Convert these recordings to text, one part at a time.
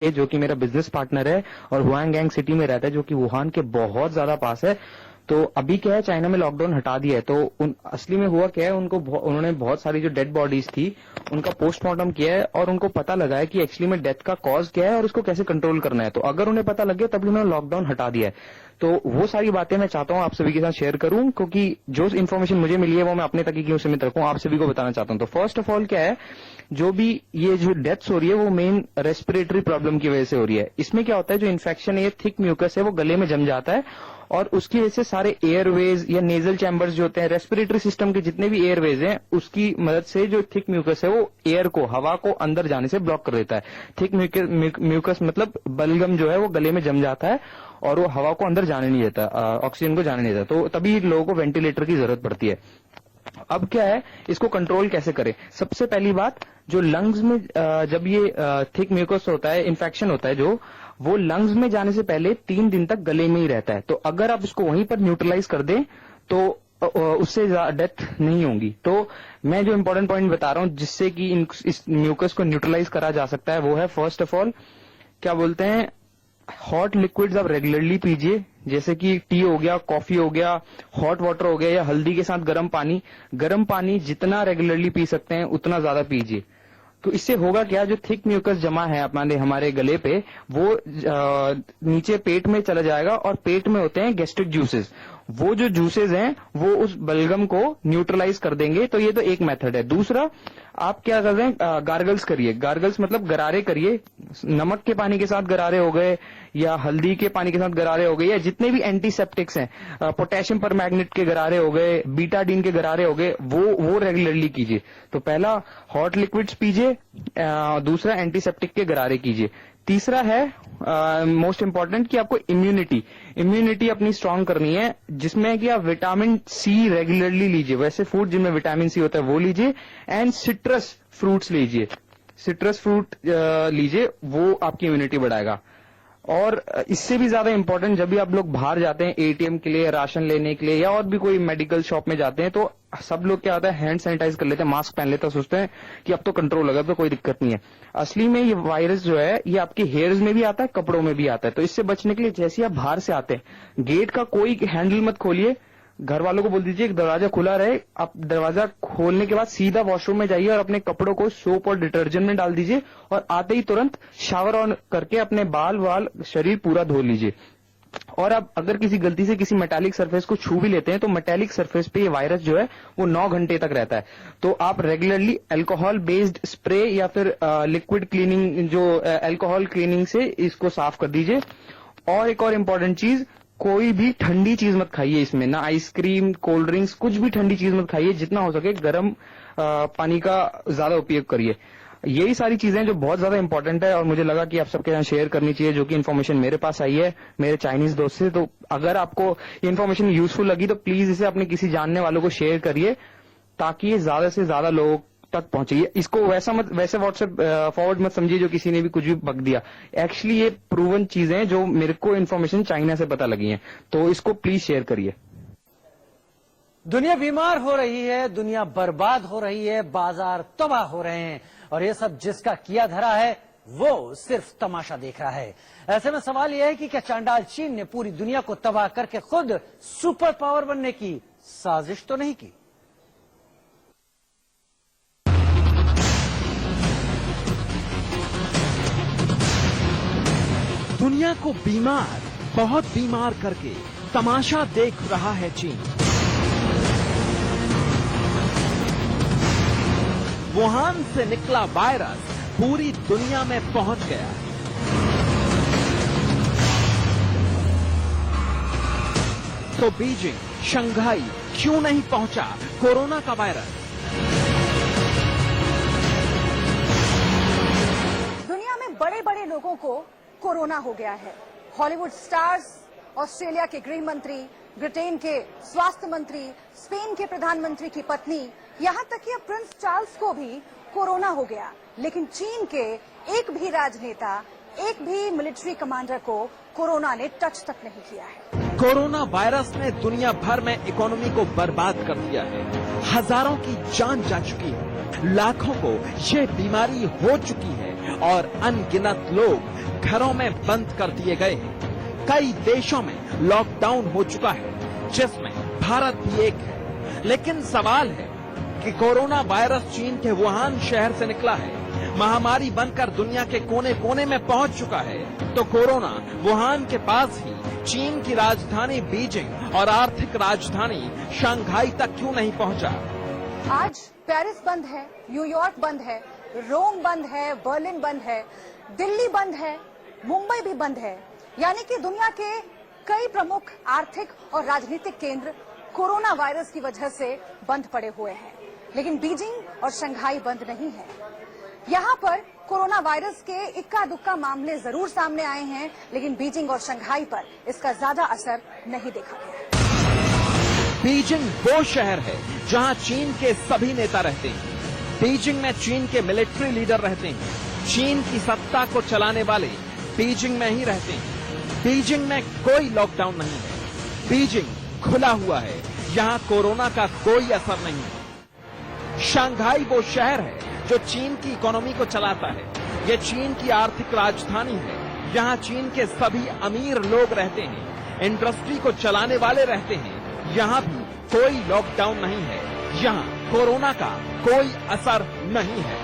जो कि मेरा बिजनेस पार्टनर है और हुआंगयांग सिटी में रहता है, जो कि वुहान के बहुत ज्यादा पास है। तो अभी क्या है, चाइना में लॉकडाउन हटा दिया है, तो असली में हुआ क्या है, उन्होंने बहुत सारी जो डेड बॉडीज थी उनका पोस्टमार्टम किया है और उनको पता लगा है कि एक्चुअली में डेथ का कॉज क्या है और उसको कैसे कंट्रोल करना है। तो अगर उन्हें पता लग गया तभी उन्होंने लॉकडाउन हटा दिया है। तो वो सारी बातें मैं चाहता हूँ आप सभी के साथ शेयर करूं, क्योंकि जो इन्फॉर्मेशन मुझे मिली है वो मैं अपने तक ही क्यों सीमित रखूं, आप सभी को बताना चाहता हूं। तो फर्स्ट ऑफ ऑल क्या है, जो भी ये जो डेथ्स हो रही है वो मेन रेस्पिरेटरी प्रॉब्लम की वजह से हो रही है। इसमें क्या होता है, जो इन्फेक्शन है, ये थिक म्यूकस है, वो गले में जम जाता है और उसकी वजह से सारे एयरवेज या नेजल चैम्बर्स जो होते हैं, रेस्पिरेटरी सिस्टम के जितने भी एयरवेज हैं, उसकी मदद से जो थिक म्यूकस है वो एयर को, हवा को अंदर जाने से ब्लॉक कर देता है। थिक म्यूकस मतलब बलगम जो है वो गले में जम जाता है और वो हवा को अंदर जाने नहीं देता, ऑक्सीजन को जाने नहीं देता। तो तभी लोगों को वेंटिलेटर की जरूरत पड़ती है। अब क्या है, इसको कंट्रोल कैसे करें? सबसे पहली बात, जो लंग्स में जब ये थिक म्यूकस होता है, इन्फेक्शन होता है जो, वो लंग्स में जाने से पहले 3 दिन तक गले में ही रहता है। तो अगर आप इसको वहीं पर न्यूट्रलाइज कर दें तो उससे डेथ नहीं होगी। तो मैं जो इंपॉर्टेंट पॉइंट बता रहा हूं जिससे कि इस म्यूकस को न्यूट्रलाइज करा जा सकता है, वो है फर्स्ट ऑफ ऑल, क्या बोलते हैं, हॉट लिक्विड्स आप रेगुलरली पीजिए, जैसे कि टी हो गया, कॉफी हो गया, हॉट वाटर हो गया, या हल्दी के साथ गर्म पानी। गर्म पानी जितना रेगुलरली पी सकते हैं उतना ज्यादा पीजिए। तो इससे होगा क्या, जो थिक म्यूकस जमा है हमारे गले पे, वो नीचे पेट में चला जाएगा और पेट में होते हैं गैस्ट्रिक जूसेस। वो जो जूसेस हैं वो उस बलगम को न्यूट्रलाइज कर देंगे। तो ये तो एक मेथड है। दूसरा, आप क्या कर रहे हैं, गार्गल्स करिए। गार्गल्स मतलब गरारे करिए, नमक के पानी के साथ गरारे हो गए या हल्दी के पानी के साथ गरारे हो गए, या जितने भी एंटीसेप्टिक्स हैं, पोटेशियम परमैग्नेट के गरारे हो गए, बीटाडीन के गरारे हो गए, वो रेगुलरली कीजिए। तो पहला हॉट लिक्विड्स पीजिए, दूसरा एंटीसेप्टिक के गरारे कीजिए। तीसरा है मोस्ट इंपॉर्टेंट कि आपको इम्यूनिटी अपनी स्ट्रांग करनी है, जिसमें कि आप विटामिन सी रेगुलरली लीजिए। वैसे फूड जिनमें विटामिन सी होता है वो लीजिए, एंड सिट्रस फ्रूट्स लीजिए। सिट्रस फ्रूट लीजिए, वो आपकी इम्यूनिटी बढ़ाएगा। और इससे भी ज्यादा इंपॉर्टेंट, जब भी आप लोग बाहर जाते हैं एटीएम के लिए, राशन लेने के लिए, या और भी कोई मेडिकल शॉप में जाते हैं, तो सब लोग क्या होता है, हैंड सैनिटाइज कर लेते हैं, मास्क पहन लेते हैं, सोचते हैं कि अब तो कंट्रोल होगा, अब तो कोई दिक्कत नहीं है। असली में ये वायरस जो है ये आपके हेयर्स में भी आता है, कपड़ों में भी आता है। तो इससे बचने के लिए जैसे आप बाहर से आते हैं, गेट का कोई हैंडल मत खोलिए, घर वालों को बोल दीजिए कि दरवाजा खुला रहे। आप दरवाजा खोलने के बाद सीधा वॉशरूम में जाइए और अपने कपड़ों को सोप और डिटर्जेंट में डाल दीजिए, और आते ही तुरंत शावर ऑन करके अपने बाल शरीर पूरा धो लीजिए। और अब अगर किसी गलती से किसी मेटालिक सरफेस को छू भी लेते हैं, तो मेटालिक सरफेस पे ये वायरस जो है वो 9 घंटे तक रहता है। तो आप रेगुलरली अल्कोहल बेस्ड स्प्रे या फिर लिक्विड क्लीनिंग, जो अल्कोहल क्लीनिंग से इसको साफ कर दीजिए। और एक और इम्पोर्टेंट चीज, कोई भी ठंडी चीज मत खाइए इसमें, ना आइसक्रीम, कोल्ड ड्रिंक्स, कुछ भी ठंडी चीज मत खाइए। जितना हो सके गर्म पानी का ज्यादा उपयोग करिए। यही सारी चीजें जो बहुत ज्यादा इंपॉर्टेंट है और मुझे लगा कि आप सबके साथ शेयर करनी चाहिए, जो कि इन्फॉर्मेशन मेरे पास आई है मेरे चाइनीज दोस्त से। तो अगर आपको ये इन्फॉर्मेशन यूजफुल लगी तो प्लीज इसे अपने किसी जानने वालों को शेयर करिए, ताकि ये ज्यादा से ज्यादा लोगों तक पहुंचे। इसको वैसे व्हाट्सएप फॉरवर्ड मत समझिए जो किसी ने भी कुछ भी बक दिया। एक्चुअली ये प्रूवन चीजें हैं जो मेरे को इन्फॉर्मेशन चाइना से पता लगी हैं। तो इसको प्लीज शेयर करिए। दुनिया बीमार हो रही है, दुनिया बर्बाद हो रही है, बाजार तबाह हो रहे हैं, और ये सब जिसका किया धरा है वो सिर्फ तमाशा देख रहा है। ऐसे में सवाल यह है कि क्या चांडाल चीन ने पूरी दुनिया को तबाह करके खुद सुपर पावर बनने की साजिश तो नहीं की? दुनिया को बीमार, बहुत बीमार करके तमाशा देख रहा है चीन। वुहान से निकला वायरस पूरी दुनिया में पहुंच गया। तो बीजिंग, शंघाई क्यों नहीं पहुंचा कोरोना का वायरस? दुनिया में बड़े बड़े लोगों को कोरोना हो गया है। हॉलीवुड स्टार्स, ऑस्ट्रेलिया के गृह मंत्री, ब्रिटेन के स्वास्थ्य मंत्री, स्पेन के प्रधानमंत्री की पत्नी, यहाँ तक कि प्रिंस चार्ल्स को भी कोरोना हो गया। लेकिन चीन के एक भी राजनेता, एक भी मिलिट्री कमांडर को कोरोना ने टच तक नहीं किया है। कोरोना वायरस ने दुनिया भर में इकोनॉमी को बर्बाद कर दिया है। हजारों की जान जा चुकी है, लाखों को ये बीमारी हो चुकी है और अनगिनत लोग घरों में बंद कर दिए गए हैं। कई देशों में लॉकडाउन हो चुका है, जिसमें भारत भी एक है। लेकिन सवाल है कि कोरोना वायरस चीन के वुहान शहर से निकला है, महामारी बनकर दुनिया के कोने कोने में पहुंच चुका है, तो कोरोना वुहान के पास ही चीन की राजधानी बीजिंग और आर्थिक राजधानी शंघाई तक क्यों नहीं पहुंचा? आज पेरिस बंद है, न्यूयॉर्क बंद है, रोम बंद है, बर्लिन बंद है, दिल्ली बंद है, मुंबई भी बंद है। यानी कि दुनिया के कई प्रमुख आर्थिक और राजनीतिक केंद्र कोरोना वायरस की वजह से बंद पड़े हुए हैं। लेकिन बीजिंग और शंघाई बंद नहीं है। यहाँ पर कोरोना वायरस के इक्का दुक्का मामले जरूर सामने आए हैं, लेकिन बीजिंग और शंघाई पर इसका ज्यादा असर नहीं देखा गया। बीजिंग वो शहर है जहां चीन के सभी नेता रहते हैं। बीजिंग में चीन के मिलिट्री लीडर रहते हैं। चीन की सत्ता को चलाने वाले बीजिंग में ही रहते हैं। बीजिंग में कोई लॉकडाउन नहीं है। बीजिंग खुला हुआ है, यहाँ कोरोना का कोई असर नहीं है। शंघाई वो शहर है जो चीन की इकोनॉमी को चलाता है। ये चीन की आर्थिक राजधानी है। यहाँ चीन के सभी अमीर लोग रहते हैं, इंडस्ट्री को चलाने वाले रहते हैं। यहाँ भी कोई लॉकडाउन नहीं है। यहाँ कोरोना का कोई असर नहीं है।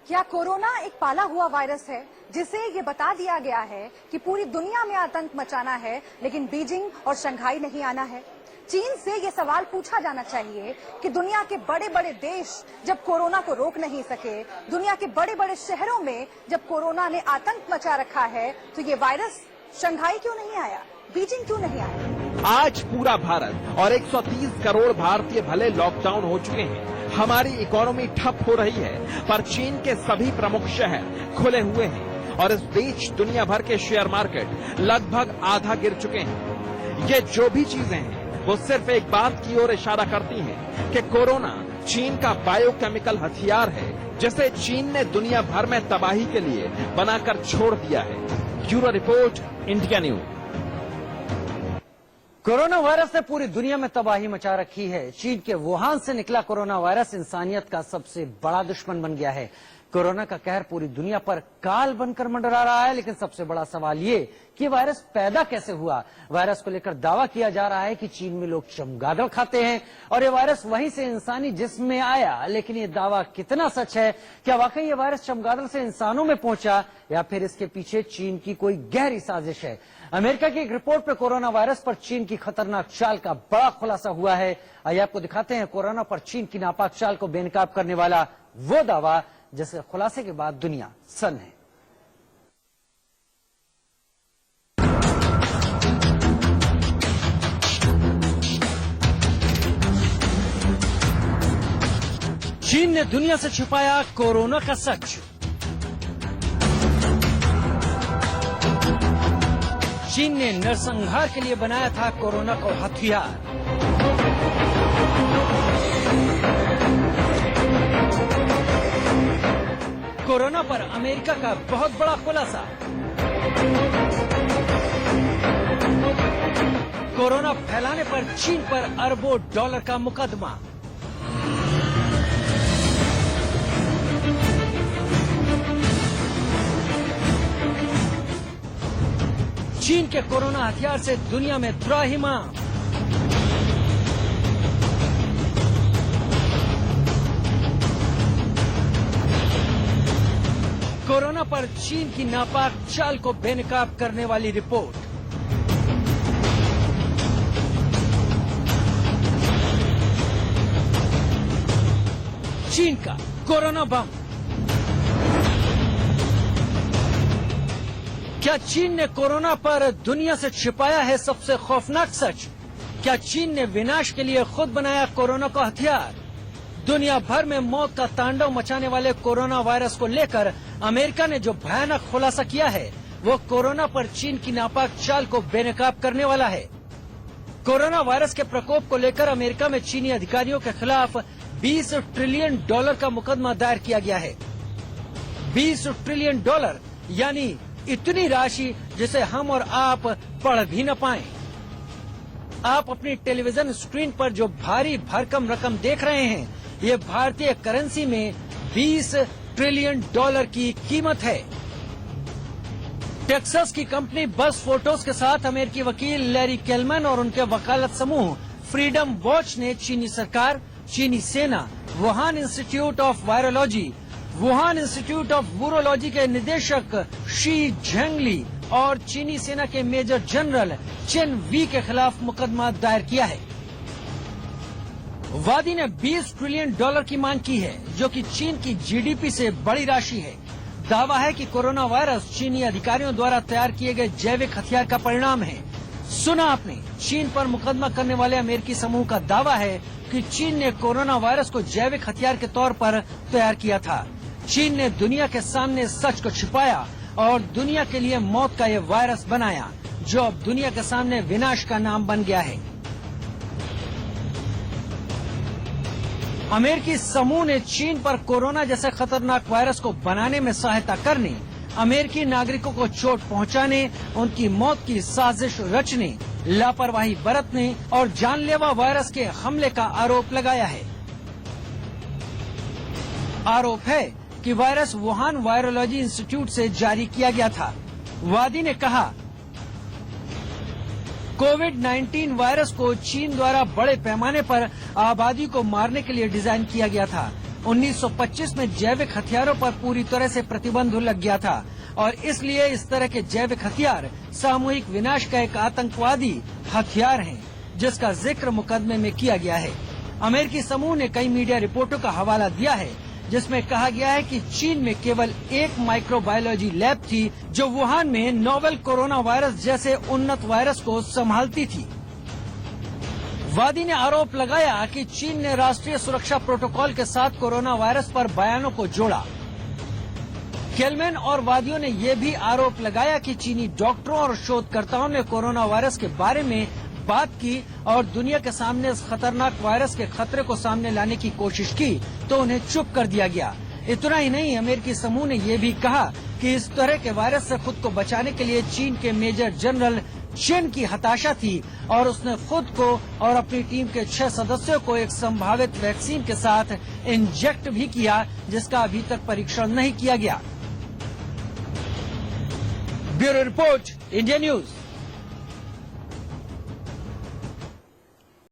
क्या कोरोना एक पाला हुआ वायरस है जिसे ये बता दिया गया है कि पूरी दुनिया में आतंक मचाना है, लेकिन बीजिंग और शंघाई नहीं आना है? चीन से ये सवाल पूछा जाना चाहिए कि दुनिया के बड़े बड़े देश जब कोरोना को रोक नहीं सके, दुनिया के बड़े बड़े शहरों में जब कोरोना ने आतंक मचा रखा है, तो ये वायरस शंघाई क्यों नहीं आया, बीजिंग क्यों नहीं आया? आज पूरा भारत और 130 करोड़ भारतीय भले लॉकडाउन हो चुके हैं, हमारी इकोनॉमी ठप हो रही है, पर चीन के सभी प्रमुख शहर खुले हुए हैं और इस बीच दुनिया भर के शेयर मार्केट लगभग आधा गिर चुके हैं। ये जो भी चीजें हैं वो सिर्फ एक बात की ओर इशारा करती हैं कि कोरोना चीन का बायोकेमिकल हथियार है, जिसे चीन ने दुनिया भर में तबाही के लिए बनाकर छोड़ दिया है। Bureau report, India news. Corona virus ने पूरी दुनिया में तबाही मचा रखी है। चीन के वुहान से निकला कोरोना वायरस इंसानियत का सबसे बड़ा दुश्मन बन गया है। कोरोना का कहर पूरी दुनिया पर काल बनकर मंडरा रहा है, लेकिन सबसे बड़ा सवाल ये कि वायरस पैदा कैसे हुआ। वायरस को लेकर दावा किया जा रहा है कि चीन में लोग चमगादड़ खाते हैं और ये वायरस वहीं से इंसानी जिस्म में आया, लेकिन ये दावा कितना सच है? क्या वाकई ये वायरस चमगादड़ से इंसानों में पहुंचा या फिर इसके पीछे चीन की कोई गहरी साजिश है? अमेरिका की एक रिपोर्ट पर कोरोना वायरस पर चीन की खतरनाक चाल का बड़ा खुलासा हुआ है। आइए आपको दिखाते हैं कोरोना पर चीन की नापाक चाल को बेनकाब करने वाला वो दावा जिसके खुलासे के बाद दुनिया सन्न है। चीन ने दुनिया से छिपाया कोरोना का सच। चीन ने नरसंहार के लिए बनाया था कोरोना को हथियार। कोरोना पर अमेरिका का बहुत बड़ा खुलासा। कोरोना फैलाने पर चीन पर अरबों डॉलर का मुकदमा। चीन के कोरोना हथियार से दुनिया में त्राहिमाम। कोरोना पर चीन की नापाक चाल को बेनकाब करने वाली रिपोर्ट। चीन का कोरोना बम। क्या चीन ने कोरोना पर दुनिया से छिपाया है सबसे खौफनाक सच? क्या चीन ने विनाश के लिए खुद बनाया कोरोना का हथियार? दुनिया भर में मौत का तांडव मचाने वाले कोरोना वायरस को लेकर अमेरिका ने जो भयानक खुलासा किया है वो कोरोना पर चीन की नापाक चाल को बेनकाब करने वाला है। कोरोना वायरस के प्रकोप को लेकर अमेरिका में चीनी अधिकारियों के खिलाफ $20 ट्रिलियन का मुकदमा दायर किया गया है। $20 ट्रिलियन यानी इतनी राशि जिसे हम और आप पढ़ भी न पाएं। आप अपनी टेलीविजन स्क्रीन पर जो भारी भरकम रकम देख रहे हैं, ये भारतीय करेंसी में $20 ट्रिलियन डॉलर की कीमत है। टेक्सास की कंपनी बस फोटोज के साथ अमेरिकी वकील लैरी केलमैन और उनके वकालत समूह फ्रीडम वॉच ने चीनी सरकार, चीनी सेना, Wuhan institute of virology, Wuhan institute of virology के निदेशक शी झेंगली और चीनी सेना के मेजर जनरल चेन वी के खिलाफ मुकदमा दायर किया है। वादी ने 20 ट्रिलियन डॉलर की मांग की है, जो कि चीन की जीडीपी से बड़ी राशि है। दावा है कि कोरोना वायरस चीनी अधिकारियों द्वारा तैयार किए गए जैविक हथियार का परिणाम है। सुना आपने, चीन पर मुकदमा करने वाले अमेरिकी समूह का दावा है कि चीन ने कोरोना वायरस को जैविक हथियार के तौर पर तैयार किया था। चीन ने दुनिया के सामने सच को छिपाया और दुनिया के लिए मौत का ये वायरस बनाया, जो अब दुनिया के सामने विनाश का नाम बन गया है। अमेरिकी समूह ने चीन पर कोरोना जैसे खतरनाक वायरस को बनाने में सहायता करने, अमेरिकी नागरिकों को चोट पहुंचाने, उनकी मौत की साजिश रचने, लापरवाही बरतने और जानलेवा वायरस के हमले का आरोप लगाया है। आरोप है कि वायरस वुहान वायरोलॉजी इंस्टीट्यूट से जारी किया गया था। वादी ने कहा, कोविड-19 वायरस को चीन द्वारा बड़े पैमाने पर आबादी को मारने के लिए डिजाइन किया गया था। 1925 में जैविक हथियारों पर पूरी तरह से प्रतिबंध लग गया था और इसलिए इस तरह के जैविक हथियार सामूहिक विनाश का एक आतंकवादी हथियार हैं, जिसका जिक्र मुकदमे में किया गया है। अमेरिकी समूह ने कई मीडिया रिपोर्टों का हवाला दिया है, जिसमें कहा गया है कि चीन में केवल एक माइक्रोबायोलॉजी लैब थी, जो वुहान में नोवेल कोरोना वायरस जैसे उन्नत वायरस को संभालती थी। वादी ने आरोप लगाया कि चीन ने राष्ट्रीय सुरक्षा प्रोटोकॉल के साथ कोरोना वायरस पर बयानों को जोड़ा। केलमैन और वादियों ने ये भी आरोप लगाया कि चीनी डॉक्टरों और शोधकर्ताओं ने कोरोना वायरस के बारे में बात की और दुनिया के सामने इस खतरनाक वायरस के खतरे को सामने लाने की कोशिश की, तो उन्हें चुप कर दिया गया। इतना ही नहीं, अमेरिकी समूह ने ये भी कहा कि इस तरह के वायरस से खुद को बचाने के लिए चीन के मेजर जनरल चेन की हताशा थी और उसने खुद को और अपनी टीम के 6 सदस्यों को एक संभावित वैक्सीन के साथ इंजेक्ट भी किया, जिसका अभी तक परीक्षण नहीं किया गया। Bureau report, India news.